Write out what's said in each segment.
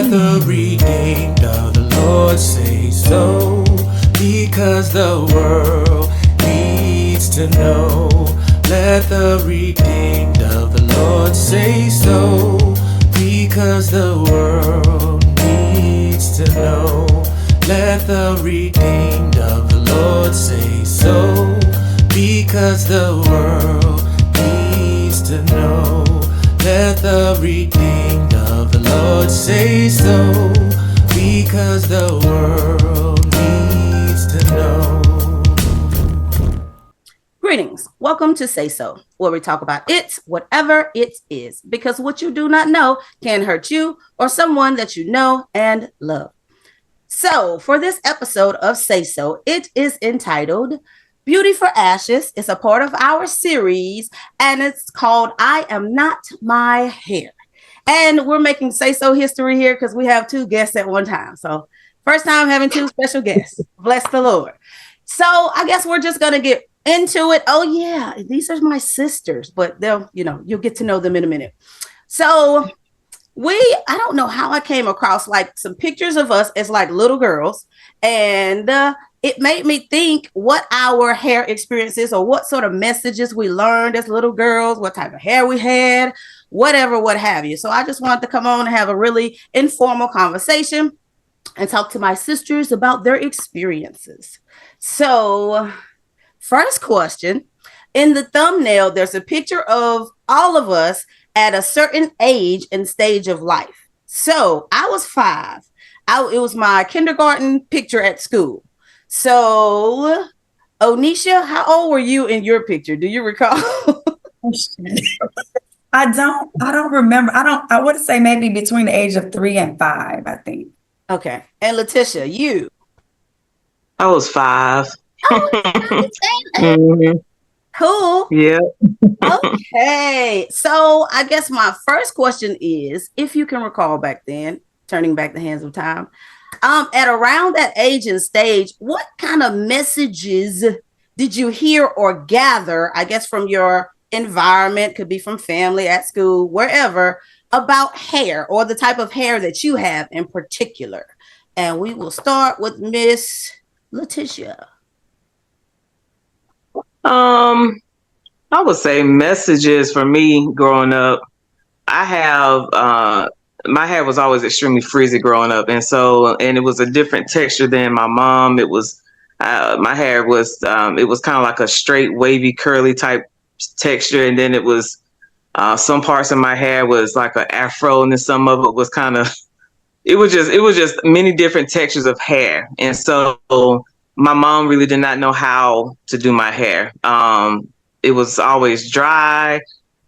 the redeemed of the Lord say so, because the world needs to know. Let the redeemed of the Lord say so, because the world needs to know. Let the redeemed of the Lord say so, because the world needs to know. Let the redeemed of the Lord say so, because the world needs to know. Greetings. Welcome to Say So, where we talk about it, whatever it is, because what you do not know can hurt you or someone that you know and love. So for this episode of Say So, it is entitled Beauty for Ashes. It's a part of our series, and it's called I Am Not My Hair. And we're making Say So history here because we have two guests at one time. So first time having two special guests. Bless the Lord. So I guess we're just going to get into it. Oh yeah, these are my sisters, but they'll, you'll get to know them in a minute. So I don't know how I came across like some pictures of us as like little girls, and it made me think what our hair experience is, or what sort of messages we learned as little girls, what type of hair we had, whatever, what have you. So I just wanted to come on and have a really informal conversation and talk to my sisters about their experiences. So first question, in the thumbnail, there's a picture of all of us at a certain age and stage of life. So I was 5. It was my kindergarten picture at school. So Onisha, how old were you in your picture? Do you recall? I don't remember. I would say maybe between the age of 3 and 5, I think. Okay. And LaTisha, you? I was 5. Mm-hmm. Cool. Yeah. Okay. So I guess my first question is, if you can recall back then, turning back the hands of time, at around that age and stage, what kind of messages did you hear or gather, I guess, from your environment, could be from family, at school, wherever, about hair or the type of hair that you have in particular? And we will start with Miss LaTisha. I would say messages for me growing up. I have my hair was always extremely frizzy growing up, and it was a different texture than my mom. It was my hair was it was kind of like a straight, wavy, curly type texture, and then it was some parts of my hair was like an afro, and then some of it was kind of it was just many different textures of hair, and so my mom really did not know how to do my hair. It was always dry.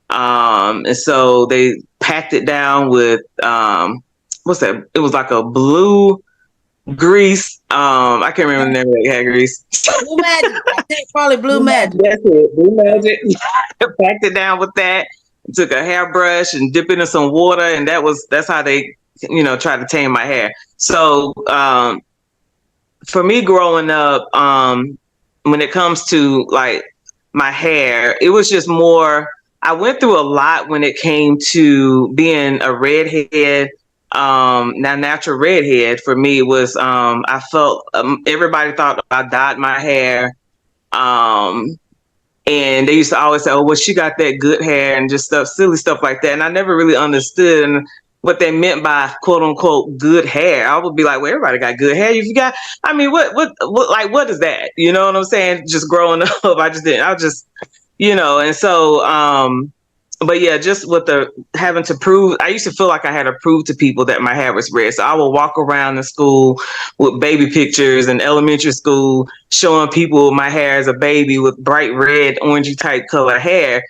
And so they packed it down with, what's that? It was like a blue grease. I can't remember the name of that hair grease. Blue Magic. I think probably Blue Magic. That's it. Blue Magic. Packed it down with that. Took a hairbrush and dipped it in some water. And that's how they, tried to tame my hair. So, for me growing up, when it comes to like my hair, it was just more, I went through a lot when it came to being a redhead. Now natural redhead for me was, I felt everybody thought I dyed my hair. And they used to always say, oh, well, she got that good hair and just silly stuff like that. And I never really understood what they meant by quote unquote good hair. I would be like, well, everybody got good hair. If you got, I mean, what is that? You know what I'm saying? Just growing up, and so, but yeah, just with the having to prove, I used to feel like I had to prove to people that my hair was red. So I would walk around the school with baby pictures in elementary school, showing people my hair as a baby with bright red, orangey type color hair.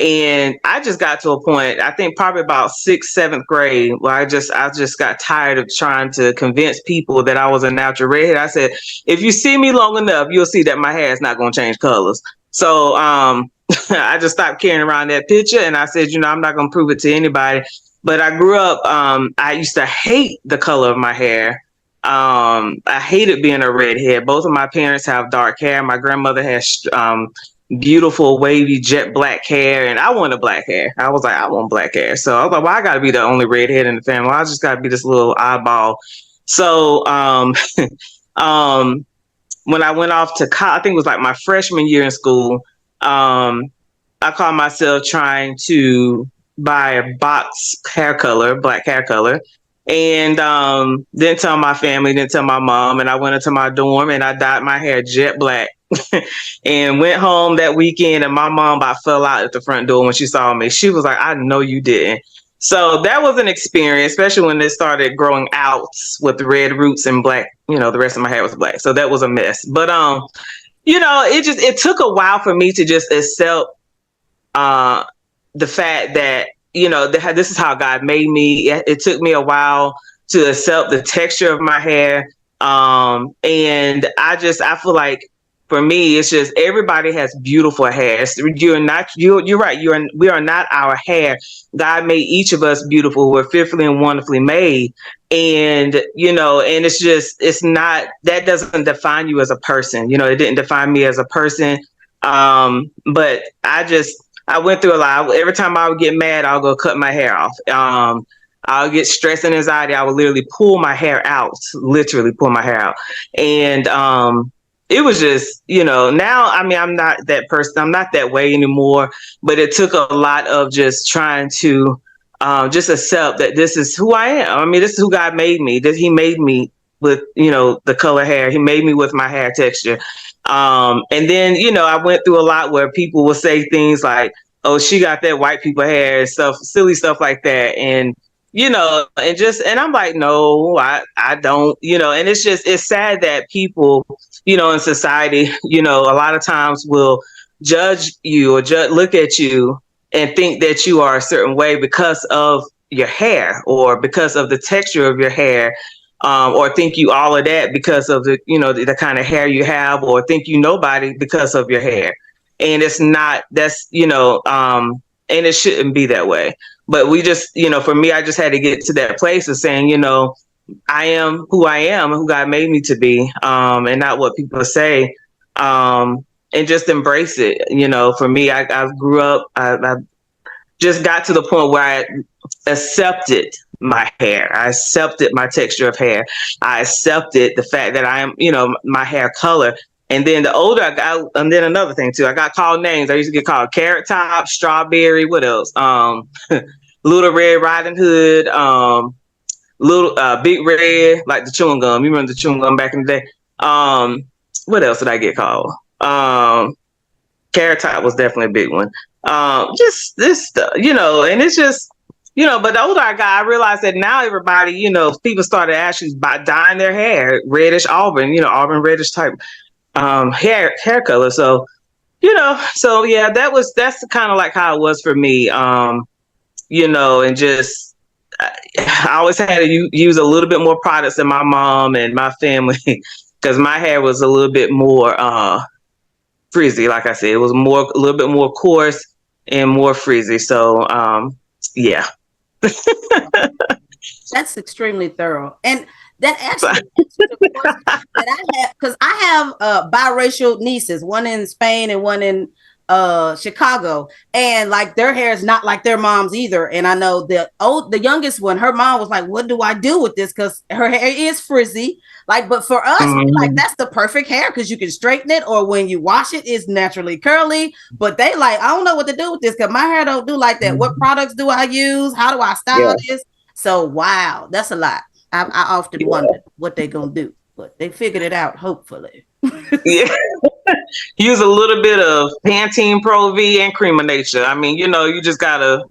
And I just got to a point, I think probably about 6th, 7th grade, where I just got tired of trying to convince people that I was a natural redhead. I said, if you see me long enough, you'll see that my hair is not going to change colors. So I just stopped carrying around that picture, and I said, I'm not going to prove it to anybody. But I grew up, I used to hate the color of my hair. I hated being a redhead. Both of my parents have dark hair. My grandmother has beautiful wavy jet black hair, and I wanted black hair. I was like, I want black hair. So I was like, well, I got to be the only redhead in the family. I just got to be this little oddball. So um, when I went off to college, I think it was like my freshman year in school. I caught myself trying to buy a box hair color, black hair color. And didn't tell my family, didn't tell my mom. And I went into my dorm and I dyed my hair jet black and went home that weekend. And my mom about fell out at the front door when she saw me. She was like, I know you didn't. So that was an experience, especially when it started growing out with the red roots and black, the rest of my hair was black. So that was a mess. But, it took a while for me to just accept the fact that this is how God made me. It took me a while to accept the texture of my hair, and I feel like for me it's just everybody has beautiful hair. You're right. We are not our hair. God made each of us beautiful. We're fearfully and wonderfully made, and and it's not, that doesn't define you as a person. It didn't define me as a person. But I went through a lot. Every time I would get mad, I'll go cut my hair off. I'll get stress and anxiety. I would literally literally pull my hair out. And it was just, now, I mean, I'm not that person. I'm not that way anymore. But it took a lot of just trying to just accept that this is who I am. I mean, this is who God made me. That He made me with, the color hair. He made me with my hair texture. And then, I went through a lot where people will say things like, oh, she got that white people hair and stuff, silly stuff like that. And, and I'm like, no, I don't, and it's sad that people, in society, a lot of times will judge you or look at you and think that you are a certain way because of your hair or because of the texture of your hair. Or think you all of that because of the kind of hair you have, or think you nobody because of your hair. And it's not, and it shouldn't be that way. But we just, for me, I just had to get to that place of saying, I am who I am, who God made me to be, and not what people say, and just embrace it. For me, I grew up, I just got to the point where I accepted my hair. I accepted my texture of hair. I accepted the fact that I am, my hair color. And then the older I got, and then another thing too, I got called names. I used to get called Carrot Top, Strawberry, what else? Little Red Riding Hood, little Big Red, like the chewing gum. You remember the chewing gum back in the day? What else did I get called? Carrot Top was definitely a big one. Just this stuff, and it's just, but the older I got, I realized that now everybody, people started actually dyeing their hair reddish auburn, auburn reddish type hair color. So, so yeah, that's kind of like how it was for me. And just I always had to use a little bit more products than my mom and my family because my hair was a little bit more frizzy. Like I said, it was a little bit more coarse and more frizzy. So, yeah. That's extremely thorough. And that actually answers the question that I have, because I have biracial nieces, one in Spain and one in Chicago, and like their hair is not like their mom's either. And I know the youngest one, her mom was like, what do I do with this? Because her hair is frizzy. Like, but for us, like that's the perfect hair because you can straighten it, or when you wash it, it's naturally curly. But they like, I don't know what to do with this because my hair don't do like that. What products do I use? How do I style this? So wow, that's a lot. I often wonder what they're gonna do, but they figured it out, hopefully. Yeah. Use a little bit of Pantene Pro V and Cream of Nature. I mean, you just gotta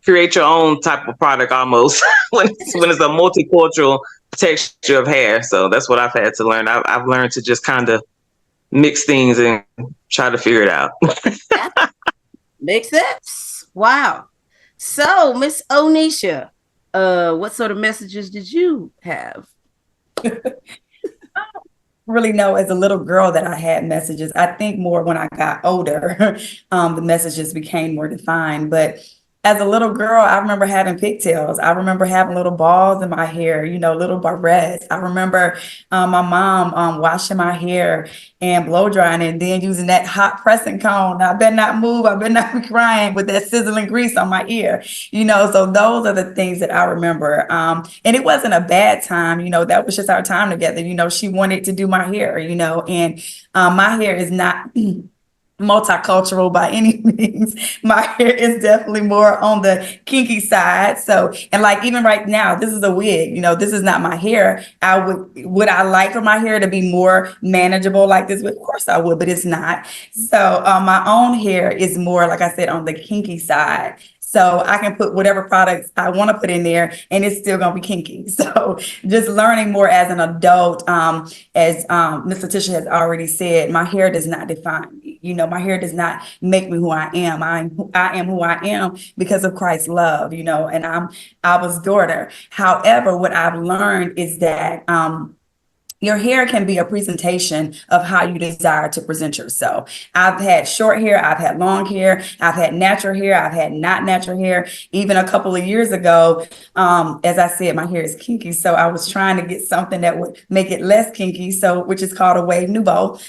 create your own type of product almost when it's a multicultural texture of hair. So that's what I've had to learn. I've learned to just kind of mix things and try to figure it out. Makes sense. Wow. So, Miss Onisha, what sort of messages did you have? Really know as a little girl that I had messages. I think more when I got older, the messages became more defined. But as a little girl, I remember having pigtails. I remember having little balls in my hair, little barrettes. I remember my mom washing my hair and blow drying it, and then using that hot pressing cone. I better not move. I better not be crying with that sizzling grease on my ear. So those are the things that I remember. And it wasn't a bad time. That was just our time together. She wanted to do my hair, and my hair is not multicultural by any means. My hair is definitely more on the kinky side. So, and like even right now, this is a wig, this is not my hair. Would I like for my hair to be more manageable like this? Of course I would, but it's not. So my own hair is more, like I said, on the kinky side. So I can put whatever products I want to put in there and it's still going to be kinky. So just learning more as an adult, as Miss LaTisha has already said, my hair does not define me. My hair does not make me who I am. I am who I am because of Christ's love, and I'm Abba's daughter. However, what I've learned is that your hair can be a presentation of how you desire to present yourself. I've had short hair, I've had long hair, I've had natural hair, I've had not natural hair. Even a couple of years ago, as I said, my hair is kinky, so I was trying to get something that would make it less kinky, which is called a wave nouveau.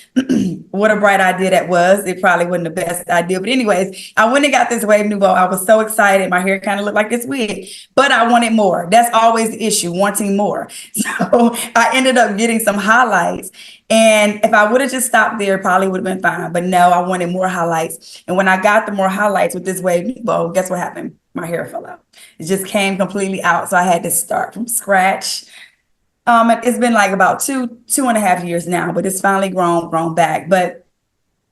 What a bright idea that was. It probably wasn't the best idea, but anyways, I went and got this wave nouveau. I was so excited. My hair kind of looked like this wig, but I wanted more. That's always the issue, wanting more. So I ended up getting some highlights. And if I would have just stopped there, probably would have been fine. But no, I wanted more highlights. And when I got the more highlights with this wave nouveau, guess what happened? My hair fell out. It just came completely out. So I had to start from scratch. It's been like about 2.5 years now, but it's finally grown back. But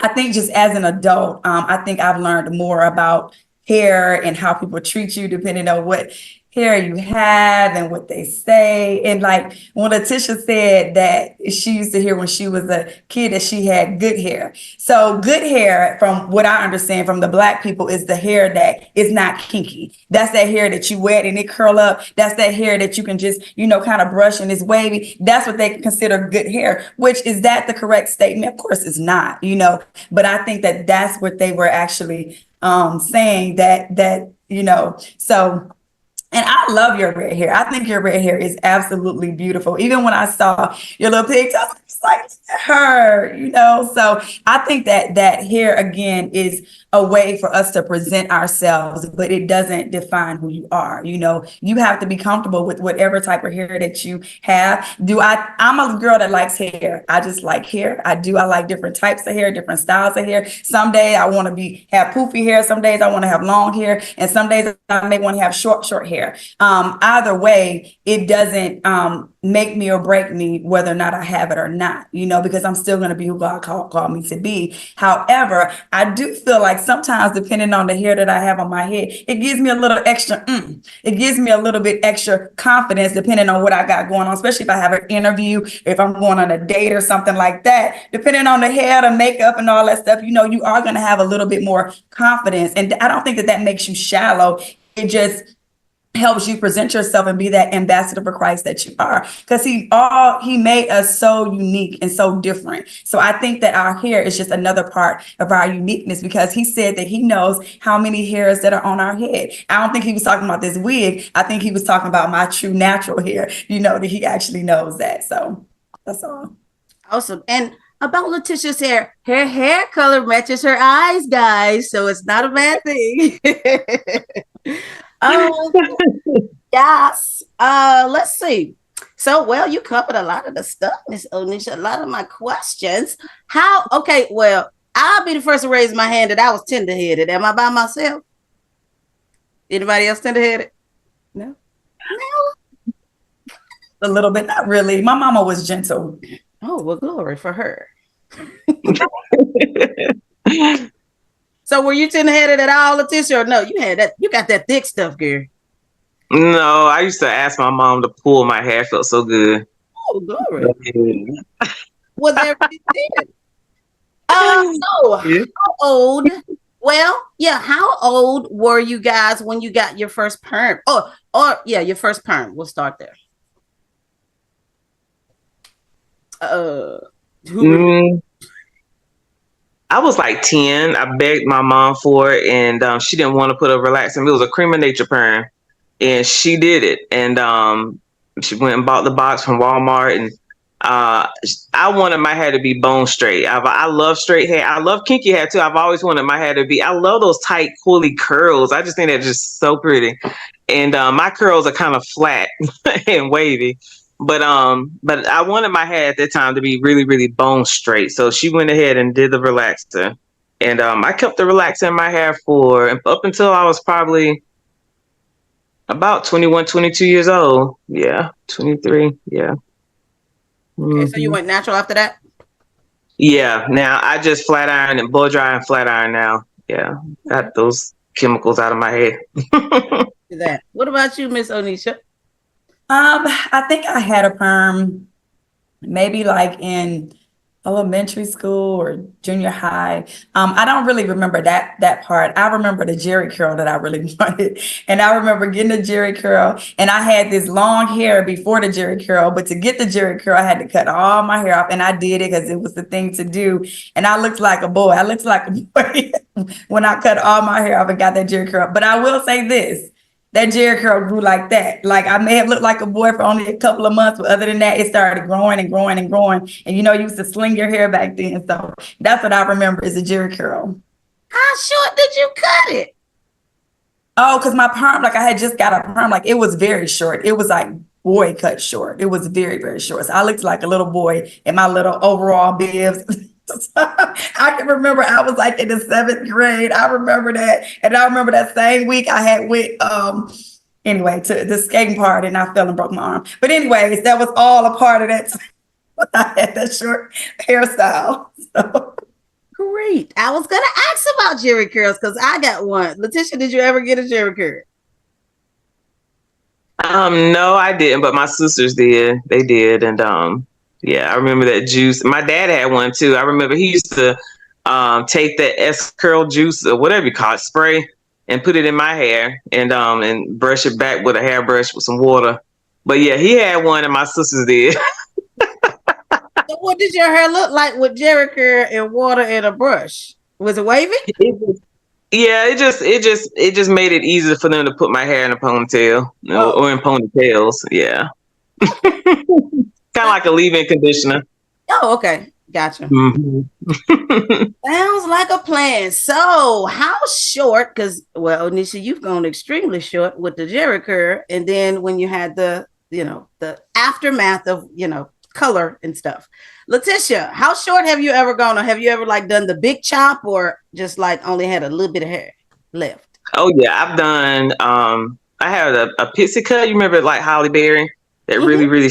I think just as an adult, I think I've learned more about hair and how people treat you depending on what hair you have and what they say. And like when LaTisha said that she used to hear when she was a kid that she had good hair. So good hair, from what I understand from the Black people, is the hair that is not kinky. That's that hair that you wet and it curl up. That's that hair that you can just, kind of brush and it's wavy. That's what they consider good hair. Which, is that the correct statement? Of course it's not, but I think that that's what they were actually saying that, so. And I love your red hair. I think your red hair is absolutely beautiful. Even when I saw your little pigtails, it's like her, So I think that hair, again, is a way for us to present ourselves, but it doesn't define who you are. You have to be comfortable with whatever type of hair that you have. I'm a girl that likes hair. I just like hair. I like different types of hair, different styles of hair. Some days I want to have poofy hair. Some days I want to have long hair. And some days I may want to have short hair. Either way, it doesn't make me or break me whether or not I have it or not, because I'm still going to be who God called me to be. However, I do feel like sometimes, depending on the hair that I have on my head, it gives me a little extra, it gives me a little bit extra confidence depending on what I got going on, especially if I have an interview, if I'm going on a date or something like that. Depending on the hair, the makeup and all that stuff, you are going to have a little bit more confidence. And I don't think that makes you shallow. It just helps you present yourself and be that ambassador for Christ that you are, because he made us so unique and so different. So I think that our hair is just another part of our uniqueness, because he said that he knows how many hairs that are on our head. I don't think he was talking about this wig. I think he was talking about my true natural hair, that he actually knows that. So that's all. Awesome. And about LaTisha's hair, her hair color matches her eyes, guys. So it's not a bad thing. Yes. Let's see. So, well, you covered a lot of the stuff, Miss Onisha, a lot of my questions. I'll be the first to raise my hand that I was tender-headed. Am I by myself? Anybody else tender-headed? No? A little bit, not really. My mama was gentle. Oh, well, glory for her. So were you tender-headed at all, LaTisha, or no? You got that thick stuff, girl. No, I used to ask my mom to pull my hair. It felt so good. Oh, glory. Was everything did. So Yeah. how old? Well, yeah, how old were you guys when you got your first perm? Your first perm. We'll start there. I was like 10. I begged my mom for it, and she didn't want to put a relaxing. It was a cream of nature perm, and she did it. And she went and bought the box from Walmart, and I wanted my hair to be bone straight. I love straight hair. I love kinky hair too. I've always wanted my hair to be. I love those tight, coily curls. I just think they're just so pretty. And my curls are kind of flat and wavy. But I wanted my hair at that time to be really, really bone straight. So she went ahead and did the relaxer. And I kept the relaxer in my hair for up until I was probably about 21, 22 years old. Yeah, 23. Yeah. Okay, so you went natural after that? Yeah, now I just flat iron and blow dry and flat iron now. Yeah, got those chemicals out of my hair. That. What about you, Miss Onisha? I think I had a perm maybe like in elementary school or junior high. I don't really remember that part. I remember the Jerry curl that I really wanted. And I remember getting the Jerry curl, and I had this long hair before the Jerry curl, but to get the Jerry curl, I had to cut all my hair off, and I did it because it was the thing to do. And I looked like a boy. I looked like a boy when I cut all my hair off and got that Jerry curl. But I will say this. That Jerry curl grew like that. Like I may have looked like a boy for only a couple of months, but other than that, it started growing and growing and growing. And you used to sling your hair back then. So that's what I remember is a Jerry curl. How short did you cut it? Oh, because my perm, like I had just got a perm, like it was very short. It was like boy cut short. It was very, very short. So I looked like a little boy in my little overall bibs. I can remember I was like in the 7th grade. I remember that. And I remember that same week I had went anyway to the skating party and I fell and broke my arm. But anyways, that was all a part of that. I had that short hairstyle. So. Great. I was gonna ask about Jerry curls because I got one. LaTisha, did you ever get a Jerry curl? No, I didn't, but my sisters did. They did, and yeah, I remember that juice. My dad had one too. I remember he used to take that S curl juice or whatever you call it, spray, and put it in my hair and brush it back with a hairbrush with some water. But yeah, he had one, and my sisters did. So what did your hair look like with Jerry curl and water and a brush? Was it wavy? Yeah, it just made it easier for them to put my hair in a ponytail or in ponytails. Yeah. Kind of like a leave-in conditioner. Oh, okay. Gotcha. Mm-hmm. Sounds like a plan. So how short, because Onisha, you've gone extremely short with the Jerry curl, and then when you had the aftermath of, color and stuff. LaTisha, how short have you ever gone, or have you ever like done the big chop or just like only had a little bit of hair left? Oh yeah, I've done I had a pixie cut. You remember like Holly Berry? That really, really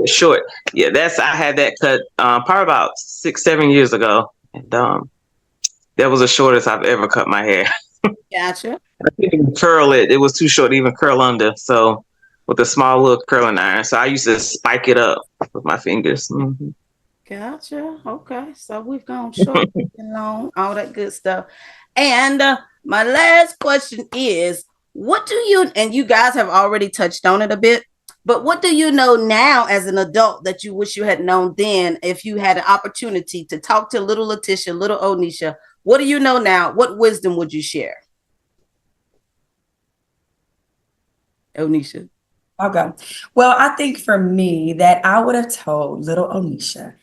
short. Yeah, I had that cut probably about 6-7 years ago. And that was the shortest I've ever cut my hair. Gotcha. I couldn't even curl it. It was too short to even curl under. So with a small little curling iron. So I used to spike it up with my fingers. Mm-hmm. Gotcha. Okay. So we've gone short and long, all that good stuff. And my last question is, what do you, and you guys have already touched on it a bit, but what do you know now as an adult that you wish you had known then if you had an opportunity to talk to little LaTisha, little Onisha? What do you know now? What wisdom would you share? Onisha. Okay. Well, I think for me that I would have told little Onisha,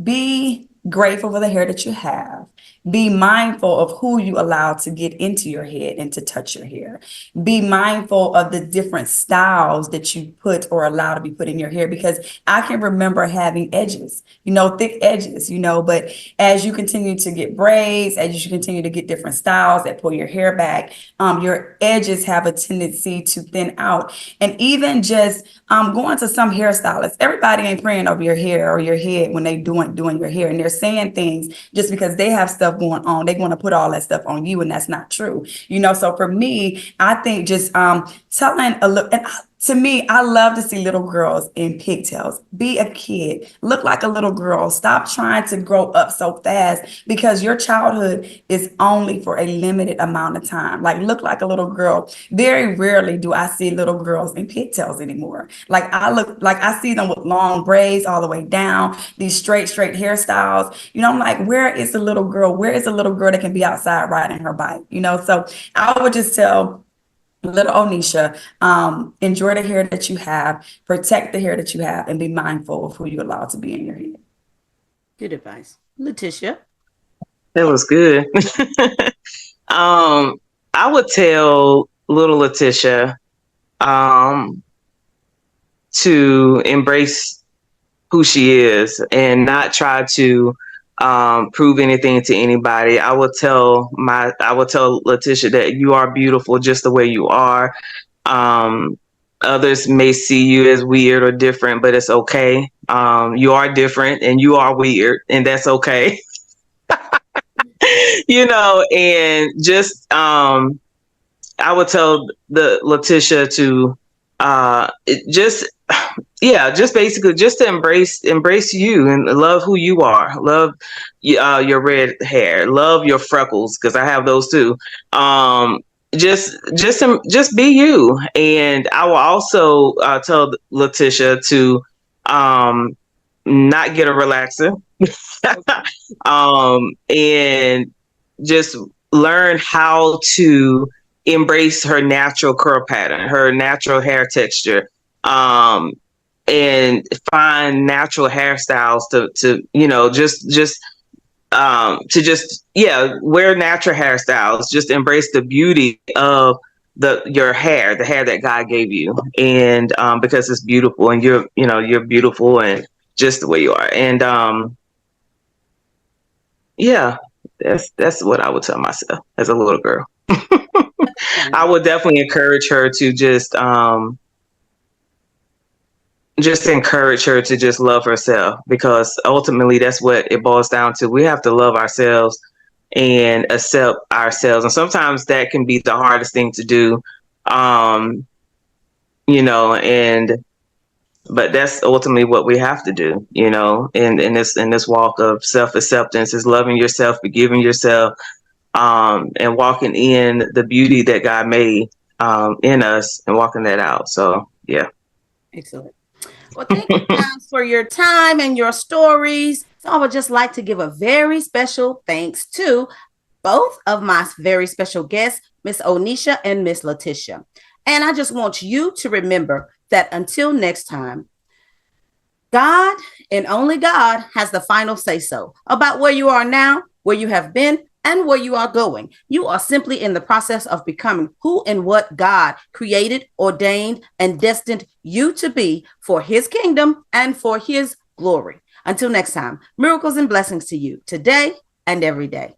be grateful for the hair that you have. Be mindful of who you allow to get into your head and to touch your hair. Be mindful of the different styles that you put or allow to be put in your hair, because I can remember having edges, thick edges, but as you continue to get braids, as you continue to get different styles that pull your hair back, your edges have a tendency to thin out. And even just going to some hairstylists, everybody ain't praying over your hair or your head when they doing your hair, and they're saying things just because they have stuff going on. They want to put all that stuff on you, and that's not true. So for me, I think just telling a look, and To me, I love to see little girls in pigtails. Be a kid. Look like a little girl. Stop trying to grow up so fast because your childhood is only for a limited amount of time. Like, look like a little girl. Very rarely do I see little girls in pigtails anymore. Like, I see them with long braids all the way down, these straight hairstyles. I'm like, where is the little girl? Where is the little girl that can be outside riding her bike? So I would just tell Little Onisha, enjoy the hair that you have, protect the hair that you have, and be mindful of who you allow to be in your head. Good advice. LaTisha. That was good. I would tell little LaTisha to embrace who she is and not try to prove anything to anybody. I would tell LaTisha that you are beautiful just the way you are. Others may see you as weird or different, but it's okay. You are different and you are weird, and that's okay. And just I would tell the LaTisha to just basically just to embrace you and love who you are. Love your red hair. Love your freckles, because I have those too. Just be you. And I will also tell LaTisha to not get a relaxer. And just learn how to embrace her natural curl pattern, her natural hair texture, and find natural hairstyles to wear natural hairstyles. Just embrace the beauty of your hair, the hair that God gave you, and because it's beautiful, and you're beautiful, and just the way you are. And that's what I would tell myself as a little girl. I would definitely encourage her to just encourage her to just love herself, because ultimately that's what it boils down to. We have to love ourselves and accept ourselves. And sometimes that can be the hardest thing to do. But that's ultimately what we have to do, in this walk of self-acceptance, is loving yourself, forgiving yourself, and walking in the beauty that God made in us, and walking that out. So, yeah. Excellent. Well, thank you guys for your time and your stories. So I would just like to give a very special thanks to both of my very special guests, Miss Onisha and Miss LaTisha. And I just want you to remember that until next time, God and only God has the final say-so about where you are now, where you have been, and where you are going. You are simply in the process of becoming who and what God created, ordained, and destined you to be for his kingdom and for his glory. Until next time, miracles and blessings to you today and every day.